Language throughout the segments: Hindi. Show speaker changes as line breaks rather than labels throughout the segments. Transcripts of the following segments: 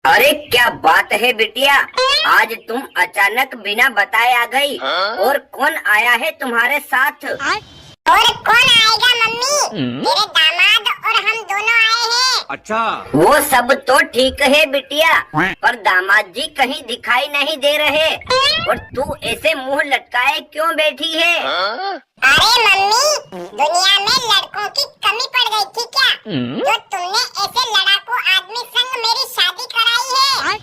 अरे क्या बात है बिटिया, आज तुम अचानक बिना बताए आ गई। और कौन आया है तुम्हारे साथ?
और कौन आएगा मम्मी, मेरे दामाद और हम दोनों आए हैं।
अच्छा,
वो सब तो ठीक है बिटिया, पर दामाद जी कहीं दिखाई नहीं दे रहे। और तू ऐसे मुंह लटकाए क्यों बैठी है?
अरे मम्मी, दुनिया में लड़कों की कमी पड़ गई थी क्या, जो तुमने ऐसे लड़ाकू आदमी संग मेरी शादी कराई है।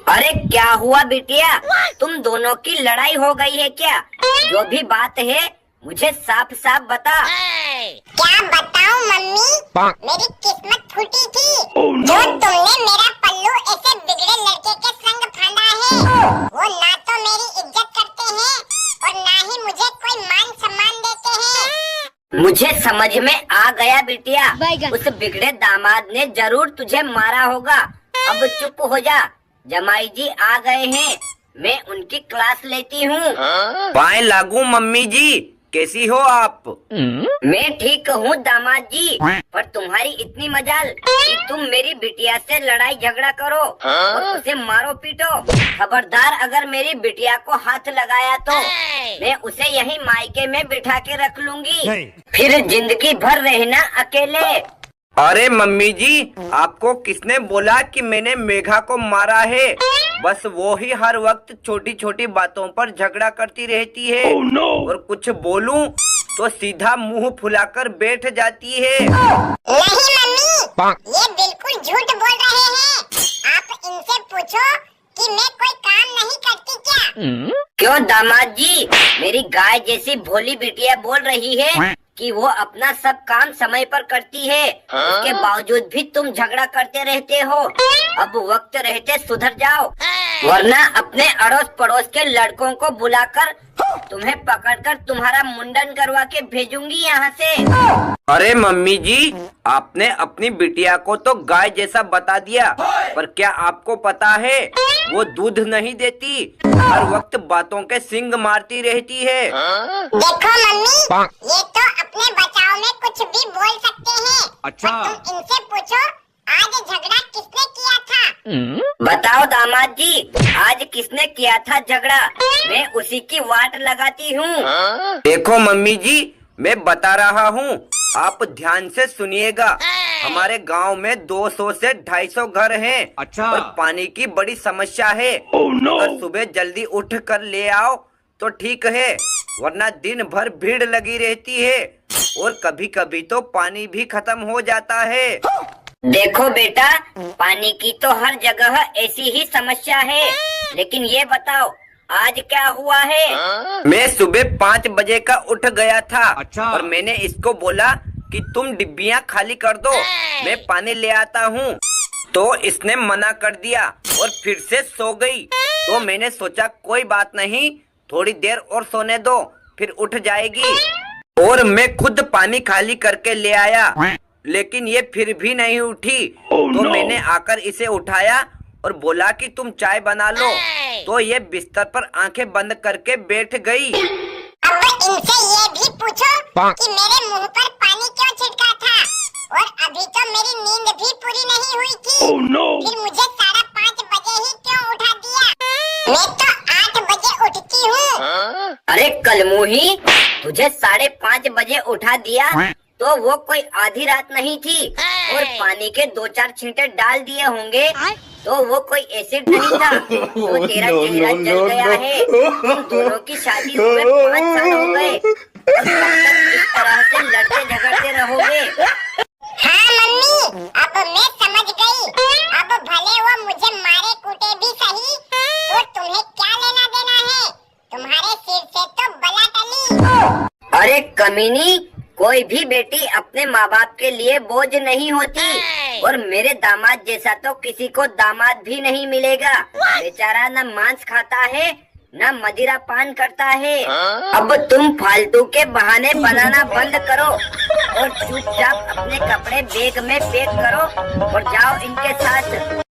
अरे क्या हुआ बिटिया, तुम दोनों की लड़ाई हो गई है क्या? जो भी बात है मुझे साफ साफ बता।
क्या बताऊं मम्मी, मेरी किस्मत फूटी थी। जो तुमने मेरा पल्लू ऐसे बिगड़े लड़के के संग फांदा है, वो ना तो मेरी इज्जत करते हैं और ना ही मुझे कोई मान सम्मान देते हैं।
मुझे समझ में आ गया बिटिया, उस बिगड़े दामाद ने जरूर तुझे मारा होगा। अब चुप हो जा, जमाई जी आ गए हैं, मैं उनकी क्लास लेती हूँ।
पाए लागू मम्मी जी, कैसी हो आप?
मैं ठीक हूँ दामाद जी, पर तुम्हारी इतनी मजाल कि तुम मेरी बिटिया से लड़ाई झगड़ा करो और उसे मारो पीटो। खबरदार, अगर मेरी बिटिया को हाथ लगाया तो मैं उसे यहीं मायके में बिठा के रख लूंगी, फिर जिंदगी भर रहना अकेले।
अरे मम्मी जी, आपको किसने बोला कि मैंने मेघा को मारा है? बस वो ही हर वक्त छोटी छोटी बातों पर झगड़ा करती रहती है। और कुछ बोलूं तो सीधा मुंह फुलाकर बैठ जाती है।
नहीं मम्मी, ये बिल्कुल झूठ बोल रहे हैं। आप इनसे पूछो कि मैं कोई काम नहीं करती क्या।
क्यों दामाद जी, मेरी गाय जैसी भोली बिटिया बोल रही है कि वो अपना सब काम समय पर करती है, उसके बावजूद भी तुम झगड़ा करते रहते हो। अब वक्त रहते सुधर जाओ, वरना अपने अड़ोस पड़ोस के लड़कों को बुलाकर तुम्हें पकड़कर तुम्हारा मुंडन करवा के भेजूंगी यहाँ से।
अरे मम्मी जी, आपने अपनी बिटिया को तो गाय जैसा बता दिया, पर क्या आपको पता है वो दूध नहीं देती, हर वक्त बातों के सिंग मारती रहती है।
देखो मम्मी, ये तो अपने बचाव में कुछ भी बोल सकते हैं।
अच्छा,
तुम इनसे पूछो आज झगड़ा किसने किया था।
बताओ दामाद जी, आज किसने किया था झगड़ा? मैं उसी की वाट लगाती हूँ।
देखो मम्मी जी, मैं बता रहा हूँ, आप ध्यान से सुनिएगा। हमारे गांव में 200 से 250 घर हैं। अच्छा, और पानी की बड़ी समस्या है। अगर सुबह जल्दी उठ कर ले आओ तो ठीक है, वरना दिन भर भीड़ लगी रहती है और कभी कभी तो पानी भी खत्म हो जाता है।
देखो बेटा, पानी की तो हर जगह ऐसी ही समस्या है, लेकिन ये बताओ आज क्या हुआ है?
मैं सुबह 5 बजे का उठ गया था।
अच्छा।
और मैंने इसको बोला कि तुम डिब्बियाँ खाली कर दो, मैं पानी ले आता हूँ। तो इसने मना कर दिया और फिर से सो गई। तो मैंने सोचा कोई बात नहीं, थोड़ी देर और सोने दो, फिर उठ जाएगी। और मैं खुद पानी खाली करके ले आया, लेकिन ये फिर भी नहीं उठी। तो मैंने आकर इसे उठाया और बोला कि तुम चाय बना लो। तो ये बिस्तर पर आंखें बंद करके बैठ गई।
अब इनसे ये भी पूछो कि मेरे मुंह पर पानी क्यों छिड़का था, और अभी तो मेरी नींद भी पूरी नहीं हुई थी। फिर मुझे 5:30 बजे ही क्यों उठा दिया? मैं तो 8 बजे उठती हूँ।
अरे कलमुही, तुझे 5:30 बजे उठा दिया तो वो कोई आधी रात नहीं थी, और पानी के 2-4 छींटे डाल दिए होंगे तो वो कोई एसिड नहीं था। तो तेरा चेहरा जल गया है। तुम दोनों की शादी हुए 5 साल हो गए, और कब तक इस तरह से लड़ते झगड़ते रहोगे?
हाँ मम्मी, अब मैं समझ गई। अब भले वो मुझे मारे कूटे भी सही, तो तुम्हें क्या लेना देना है? तुम्हारे सिर से तो बला टली।
अरे कमीनी, कोई भी बेटी अपने माँ बाप के लिए बोझ नहीं होती, और मेरे दामाद जैसा तो किसी को दामाद भी नहीं मिलेगा। बेचारा न मांस खाता है न मदिरा पान करता है। अब तुम फालतू के बहाने बनाना बंद करो और चुपचाप अपने कपड़े बैग में पैक करो और जाओ इनके साथ।